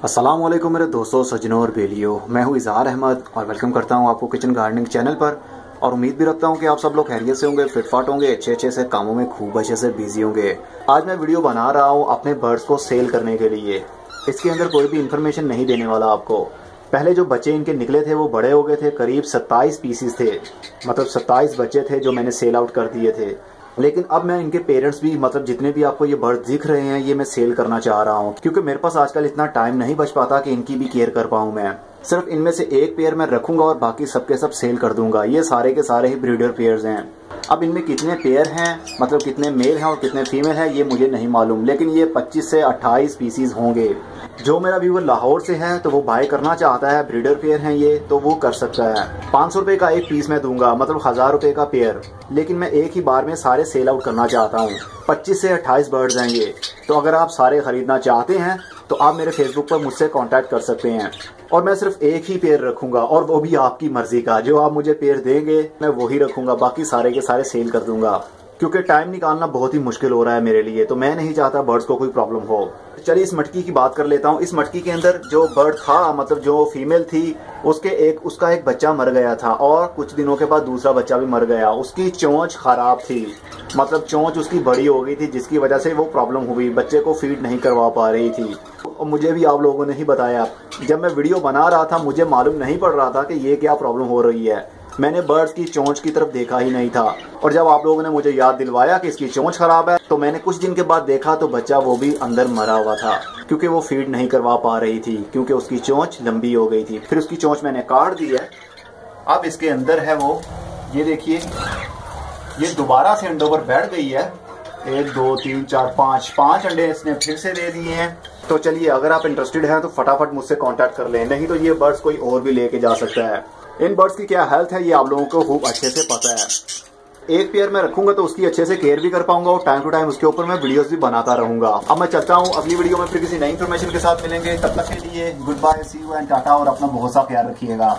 अस्सलामुअलैकुम मेरे दोस्तों, सज्जनों और बेलियों। मैं हूं इजहार अहमद और वेलकम करता हूं आपको किचन गार्डनिंग चैनल पर। और उम्मीद भी रखता हूं कि आप सब लोग खैरियत से होंगे, फिटफाट होंगे, अच्छे से कामों में खूब अच्छे से बिजी होंगे। आज मैं वीडियो बना रहा हूं अपने बर्ड्स को सेल करने के लिए। इसके अंदर कोई भी इन्फॉर्मेशन नहीं देने वाला आपको। पहले जो बच्चे इनके निकले थे वो बड़े हो गए थे, करीब 27 पीसीस थे, मतलब 27 बच्चे थे जो मैंने सेल आउट कर दिए थे। लेकिन अब मैं इनके पेरेंट्स भी, मतलब जितने भी आपको ये बर्ड दिख रहे हैं, ये मैं सेल करना चाह रहा हूँ, क्योंकि मेरे पास आजकल इतना टाइम नहीं बच पाता कि इनकी भी केयर कर पाऊँ। मैं सिर्फ इनमें से एक पेयर मैं रखूंगा और बाकी सबके सब सेल कर दूंगा। ये सारे के सारे ही ब्रीडर पेयर्स हैं। अब इनमें कितने पेयर हैं, मतलब कितने मेल हैं और कितने फीमेल हैं, ये मुझे नहीं मालूम, लेकिन ये 25 से 28 पीसीज होंगे। जो मेरा व्यूअर लाहौर से है तो वो बाय करना चाहता है, ब्रीडर पेयर हैं ये, तो वो कर सकता है। 500 रुपए का एक पीस मैं दूंगा, मतलब 1000 रुपए का पेयर। लेकिन मैं एक ही बार में सारे सेल आउट करना चाहता हूँ। 25 से 28 बर्ड्स हैं ये। तो अगर आप सारे खरीदना चाहते हैं तो आप मेरे फेसबुक पर मुझसे कांटेक्ट कर सकते हैं। और मैं सिर्फ एक ही पेयर रखूंगा, और वो भी आपकी मर्जी का। जो आप मुझे पेयर देंगे मैं वही रखूंगा, बाकी सारे के सारे सेल कर दूंगा, क्योंकि टाइम निकालना बहुत ही मुश्किल हो रहा है मेरे लिए। तो मैं नहीं चाहता बर्ड्स को कोई प्रॉब्लम हो। चलिए इस मटकी की बात कर लेता हूँ। इस मटकी के अंदर जो बर्ड था, मतलब जो फीमेल थी, उसका एक बच्चा मर गया था और कुछ दिनों के बाद दूसरा बच्चा भी मर गया। उसकी चोंच खराब थी, मतलब चोंच उसकी बड़ी हो गई थी, जिसकी वजह से वो प्रॉब्लम हुई, बच्चे को फीड नहीं करवा पा रही थी। और मुझे भी आप लोगों ने ही बताया, जब मैं वीडियो बना रहा था मुझे मालूम नहीं पड़ रहा था कि ये क्या प्रॉब्लम हो रही है। मैंने बर्ड्स की चोंच की तरफ देखा ही नहीं था। और जब आप लोगों ने मुझे याद दिलवाया कि इसकी चोंच खराब है, तो मैंने कुछ दिन के बाद देखा तो बच्चा वो भी अंदर मरा हुआ था, क्योंकि वो फीड नहीं करवा पा रही थी, क्योंकि उसकी चोंच लंबी हो गई थी। फिर उसकी चोंच मैंने काट दी है। अब इसके अंदर है वो, ये देखिए, ये दोबारा से अंडों पर बैठ गई है। 1 2 3 4 5 अंडे इसने फिर से दे दिए हैं। तो चलिए, अगर आप इंटरेस्टेड हैं तो फटाफट मुझसे कांटेक्ट कर लें, नहीं तो ये बर्ड्स कोई और भी लेके जा सकता है। इन बर्ड्स की क्या हेल्थ है ये आप लोगों को खूब अच्छे से पता है। एक पेयर में रखूंगा तो उसकी अच्छे से केयर भी कर पाऊंगा और टाइम टू टाइम उसके ऊपर मैं वीडियोस भी बनाता रहूंगा। अब मैं चलता हूँ, अगली वीडियो में फिर किसी नई इन्फॉर्मेशन के साथ मिलेंगे। तब तक के लिए good bye, see you and tata, और अपना बहुत सा ख्याल रखिएगा।